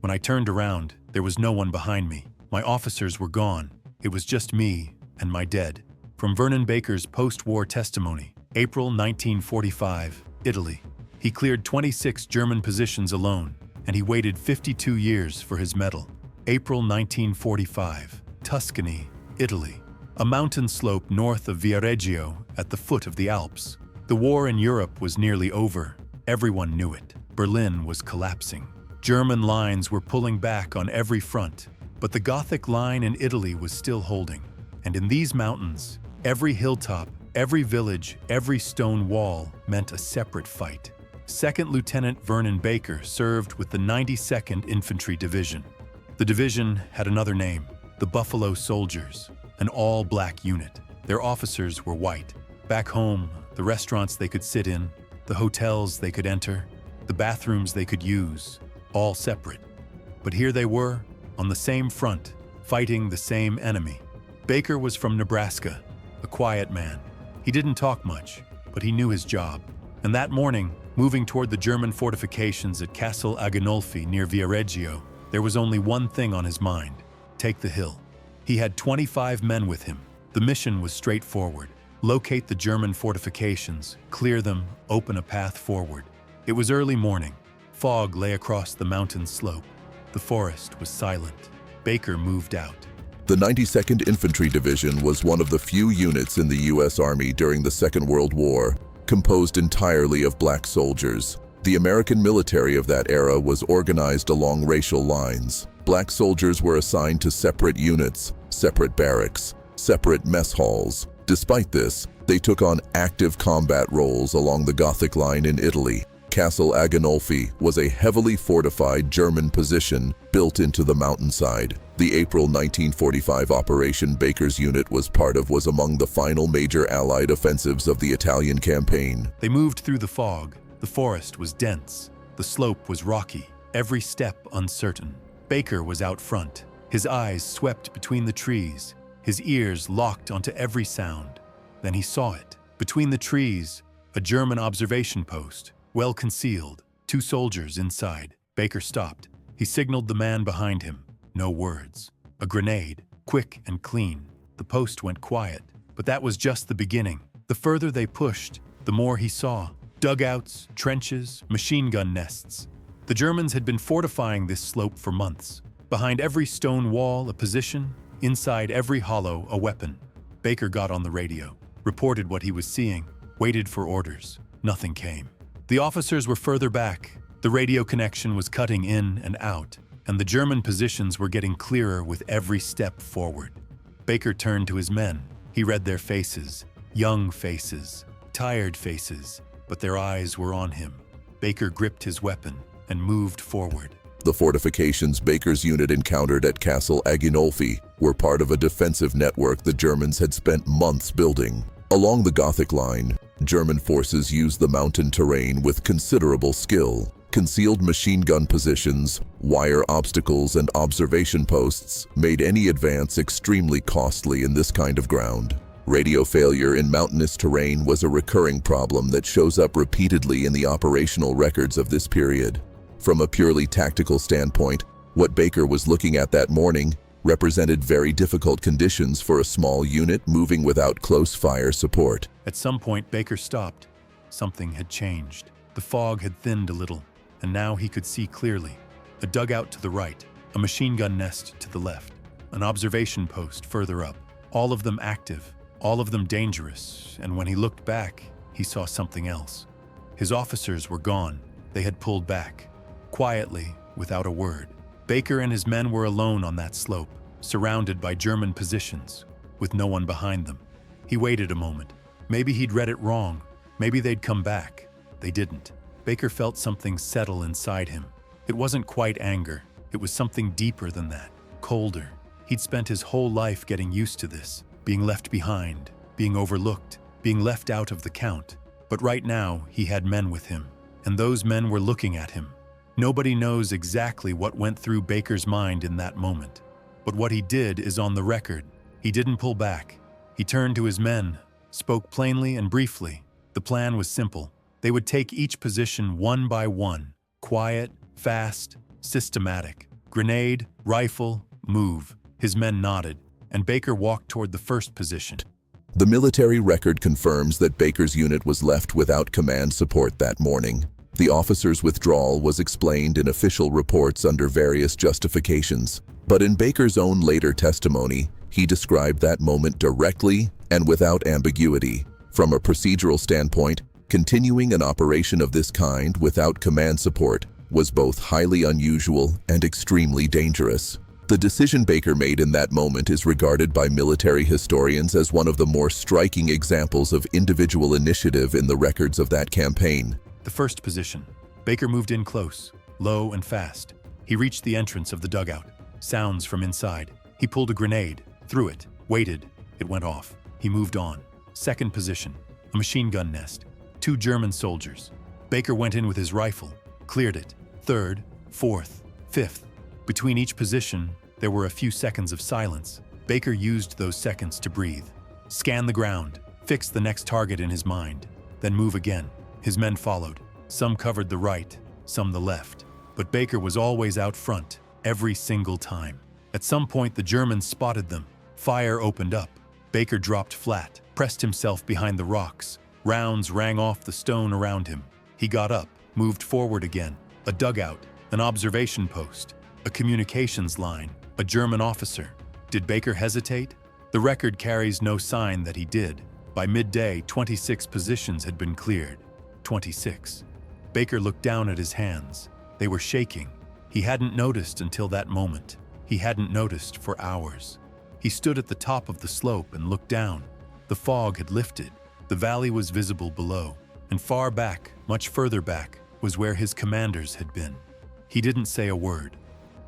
When I turned around, there was no one behind me. My officers were gone. It was just me and my dead. From Vernon Baker's post-war testimony, April 1945, Italy. He cleared 26 German positions alone, and he waited 52 years for his medal. April 1945, Tuscany, Italy. A mountain slope north of Viareggio at the foot of the Alps. The war in Europe was nearly over. Everyone knew it. Berlin was collapsing. German lines were pulling back on every front, but the Gothic line in Italy was still holding. And in these mountains, every hilltop, every village, every stone wall meant a separate fight. Second Lieutenant Vernon Baker served with the 92nd Infantry Division. The division had another name, the Buffalo Soldiers, an all-black unit. Their officers were white. Back home, the restaurants they could sit in, the hotels they could enter, the bathrooms they could use, all separate. But here they were, on the same front, fighting the same enemy. Baker was from Nebraska, a quiet man. He didn't talk much, but he knew his job. And that morning, moving toward the German fortifications at Castle Aghinolfi near Viareggio, there was only one thing on his mind: take the hill. He had 25 men with him. The mission was straightforward: locate the German fortifications, clear them, open a path forward. It was early morning. Fog lay across the mountain slope. The forest was silent. Baker moved out. The 92nd Infantry Division was one of the few units in the U.S. Army during the Second World War, composed entirely of black soldiers. The American military of that era was organized along racial lines. Black soldiers were assigned to separate units, separate barracks, separate mess halls. Despite this, they took on active combat roles along the Gothic line in Italy. Castle Aghinolfi was a heavily fortified German position built into the mountainside. The April 1945 operation Baker's unit was part of was among the final major Allied offensives of the Italian campaign. They moved through the fog. The forest was dense. The slope was rocky, every step uncertain. Baker was out front. His eyes swept between the trees, his ears locked onto every sound. Then he saw it. Between the trees, a German observation post. Well concealed, 2 soldiers inside. Baker stopped. He signaled the man behind him. No words. A grenade, quick and clean. The post went quiet, but that was just the beginning. The further they pushed, the more he saw. Dugouts, trenches, machine gun nests. The Germans had been fortifying this slope for months. Behind every stone wall, a position. Inside every hollow, a weapon. Baker got on the radio, reported what he was seeing, waited for orders. Nothing came. The officers were further back. The radio connection was cutting in and out, and the German positions were getting clearer with every step forward. Baker turned to his men. He read their faces, young faces, tired faces, but their eyes were on him. Baker gripped his weapon and moved forward. The fortifications Baker's unit encountered at Castle Aghinolfi were part of a defensive network the Germans had spent months building. Along the Gothic line, German forces used the mountain terrain with considerable skill. Concealed machine gun positions, wire obstacles, and observation posts made any advance extremely costly in this kind of ground. Radio failure in mountainous terrain was a recurring problem that shows up repeatedly in the operational records of this period. From a purely tactical standpoint, what Baker was looking at that morning represented very difficult conditions for a small unit moving without close fire support. At some point, Baker stopped. Something had changed. The fog had thinned a little, and now he could see clearly. A dugout to the right, a machine gun nest to the left, an observation post further up, all of them active, all of them dangerous, and when he looked back, he saw something else. His officers were gone. They had pulled back, quietly, without a word. Baker and his men were alone on that slope, surrounded by German positions, with no one behind them. He waited a moment. Maybe he'd read it wrong. Maybe they'd come back. They didn't. Baker felt something settle inside him. It wasn't quite anger. It was something deeper than that, colder. He'd spent his whole life getting used to this, being left behind, being overlooked, being left out of the count. But right now, he had men with him, and those men were looking at him. Nobody knows exactly what went through Baker's mind in that moment. But what he did is on the record. He didn't pull back. He turned to his men, spoke plainly and briefly. The plan was simple. They would take each position one by one, quiet, fast, systematic. Grenade, rifle, move. His men nodded, and Baker walked toward the first position. The military record confirms that Baker's unit was left without command support that morning. The officer's withdrawal was explained in official reports under various justifications, but in Baker's own later testimony, he described that moment directly and without ambiguity. From a procedural standpoint, continuing an operation of this kind without command support was both highly unusual and extremely dangerous. The decision Baker made in that moment is regarded by military historians as one of the more striking examples of individual initiative in the records of that campaign. The first position. Baker moved in close, low and fast. He reached the entrance of the dugout. Sounds from inside. He pulled a grenade, threw it, waited. It went off. He moved on. Second position. A machine gun nest. 2 German soldiers. Baker went in with his rifle, cleared it. Third, fourth, fifth. Between each position, there were a few seconds of silence. Baker used those seconds to breathe, scan the ground, fix the next target in his mind, then move again. His men followed. Some covered the right, some the left. But Baker was always out front, every single time. At some point, the Germans spotted them. Fire opened up. Baker dropped flat, pressed himself behind the rocks. Rounds rang off the stone around him. He got up, moved forward again. A dugout, an observation post, a communications line, a German officer. Did Baker hesitate? The record carries no sign that he did. By midday, 26 positions had been cleared. 26. Baker looked down at his hands. They were shaking. He hadn't noticed until that moment. He hadn't noticed for hours. He stood at the top of the slope and looked down. The fog had lifted. The valley was visible below. And far back, much further back, was where his commanders had been. He didn't say a word.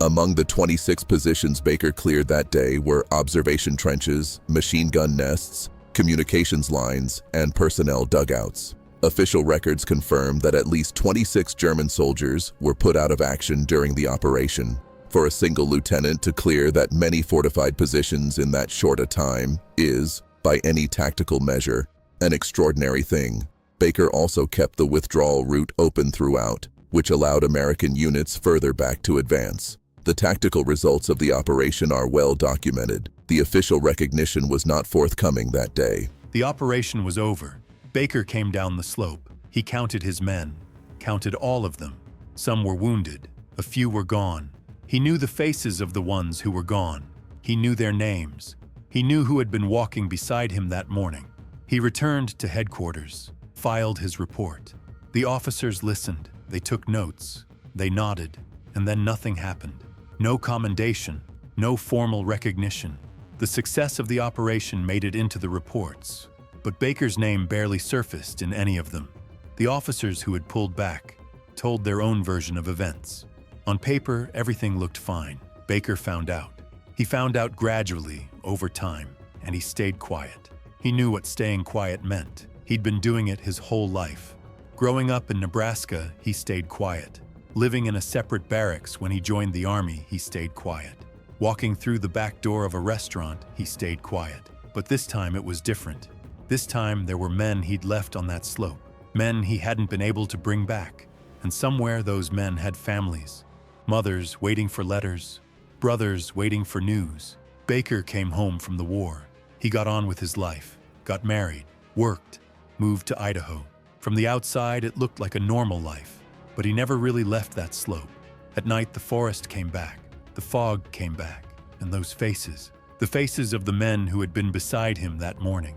Among the 26 positions Baker cleared that day were observation trenches, machine gun nests, communications lines, and personnel dugouts. Official records confirm that at least 26 German soldiers were put out of action during the operation. For a single lieutenant to clear that many fortified positions in that short a time is, by any tactical measure, an extraordinary thing. Baker also kept the withdrawal route open throughout, which allowed American units further back to advance. The tactical results of the operation are well documented. The official recognition was not forthcoming that day. The operation was over. Baker came down the slope. He counted his men, counted all of them. Some were wounded, a few were gone. He knew the faces of the ones who were gone. He knew their names. He knew who had been walking beside him that morning. He returned to headquarters, filed his report. The officers listened, they took notes, they nodded, and then nothing happened. No commendation, no formal recognition. The success of the operation made it into the reports, but Baker's name barely surfaced in any of them. The officers who had pulled back told their own version of events. On paper, everything looked fine. Baker found out. He found out gradually, over time, and he stayed quiet. He knew what staying quiet meant. He'd been doing it his whole life. Growing up in Nebraska, he stayed quiet. Living in a separate barracks when he joined the army, he stayed quiet. Walking through the back door of a restaurant, he stayed quiet. But this time it was different. This time there were men he'd left on that slope. Men he hadn't been able to bring back. And somewhere those men had families. Mothers waiting for letters. Brothers waiting for news. Baker came home from the war. He got on with his life. Got married. Worked. Moved to Idaho. From the outside, it looked like a normal life. But he never really left that slope. At night, the forest came back. The fog came back. And those faces. The faces of the men who had been beside him that morning.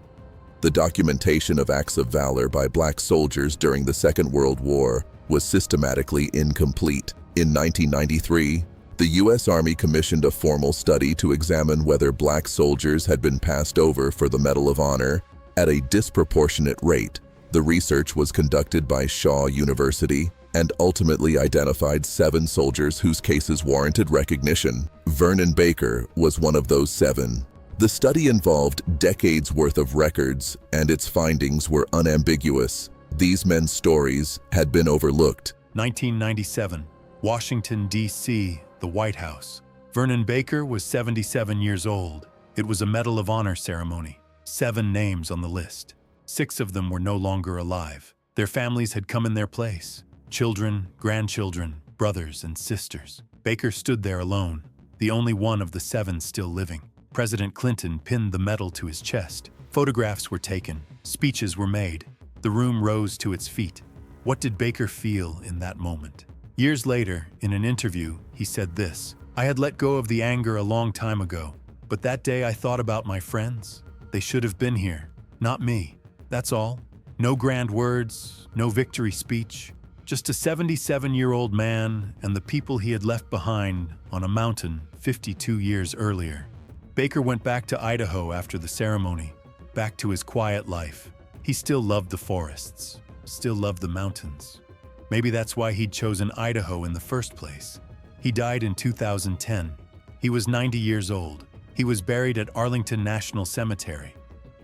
The documentation of acts of valor by black soldiers during the Second World War was systematically incomplete. In 1993, the U.S. Army commissioned a formal study to examine whether black soldiers had been passed over for the Medal of Honor at a disproportionate rate. The research was conducted by Shaw University and ultimately identified 7 soldiers whose cases warranted recognition. Vernon Baker was one of those 7. The study involved decades worth of records, and its findings were unambiguous. These men's stories had been overlooked. 1997, Washington, D.C., the White House. Vernon Baker was 77 years old. It was a Medal of Honor ceremony. 7 names on the list. 6 of them were no longer alive. Their families had come in their place. Children, grandchildren, brothers and sisters. Baker stood there alone, the only one of the 7 still living. President Clinton pinned the medal to his chest. Photographs were taken. Speeches were made. The room rose to its feet. What did Baker feel in that moment? Years later, in an interview, he said this: "I had let go of the anger a long time ago, but that day I thought about my friends. They should have been here, not me. That's all. No grand words, no victory speech. Just a 77-year-old man and the people he had left behind on a mountain 52 years earlier." Baker went back to Idaho after the ceremony, back to his quiet life. He still loved the forests, still loved the mountains. Maybe that's why he'd chosen Idaho in the first place. He died in 2010. He was 90 years old. He was buried at Arlington National Cemetery.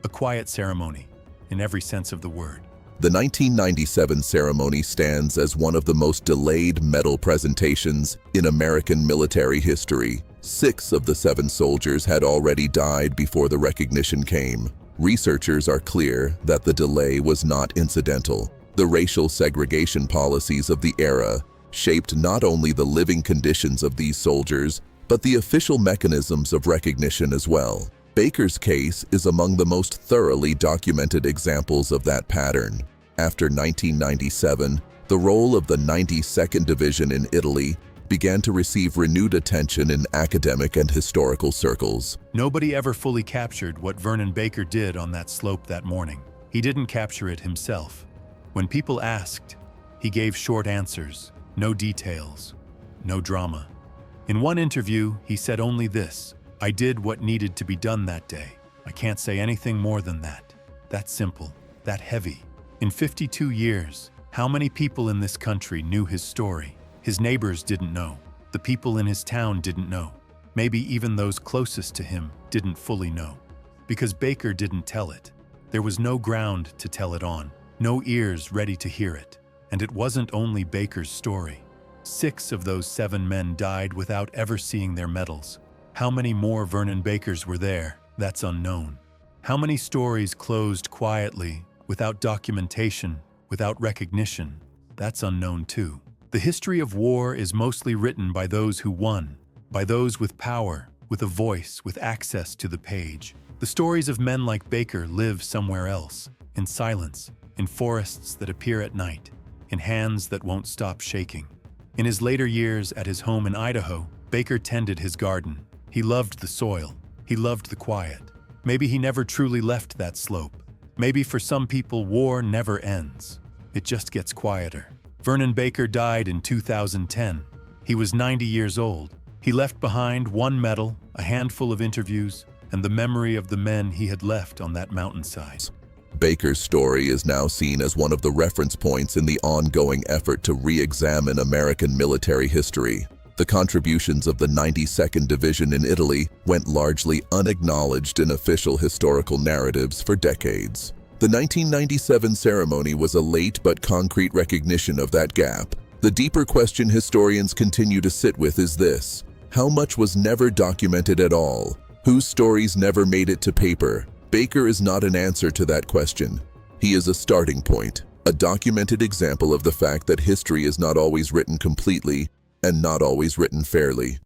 A quiet ceremony, in every sense of the word. The 1997 ceremony stands as one of the most delayed medal presentations in American military history. 6 of the 7 soldiers had already died before the recognition came. Researchers are clear that the delay was not incidental. The racial segregation policies of the era shaped not only the living conditions of these soldiers, but the official mechanisms of recognition as well. Baker's case is among the most thoroughly documented examples of that pattern. After 1997, the role of the 92nd Division in Italy began to receive renewed attention in academic and historical circles. Nobody ever fully captured what Vernon Baker did on that slope that morning. He didn't capture it himself. When people asked, he gave short answers, no details, no drama. In one interview, he said only this: "I did what needed to be done that day. I can't say anything more than that." That simple, that heavy. In 52 years, how many people in this country knew his story? His neighbors didn't know. The people in his town didn't know. Maybe even those closest to him didn't fully know. Because Baker didn't tell it. There was no ground to tell it on, no ears ready to hear it. And it wasn't only Baker's story. 6 of those 7 men died without ever seeing their medals. How many more Vernon Bakers were there? That's unknown. How many stories closed quietly, without documentation, without recognition? That's unknown too. The history of war is mostly written by those who won, by those with power, with a voice, with access to the page. The stories of men like Baker live somewhere else, in silence, in forests that appear at night, in hands that won't stop shaking. In his later years at his home in Idaho, Baker tended his garden. He loved the soil. He loved the quiet. Maybe he never truly left that slope. Maybe for some people, war never ends. It just gets quieter. Vernon Baker died in 2010. He was 90 years old. He left behind 1 medal, a handful of interviews, and the memory of the men he had left on that mountainside. Baker's story is now seen as one of the reference points in the ongoing effort to re-examine American military history. The contributions of the 92nd Division in Italy went largely unacknowledged in official historical narratives for decades. The 1997 ceremony was a late but concrete recognition of that gap. The deeper question historians continue to sit with is this: how much was never documented at all? Whose stories never made it to paper? Baker is not an answer to that question. He is a starting point, a documented example of the fact that history is not always written completely and not always written fairly.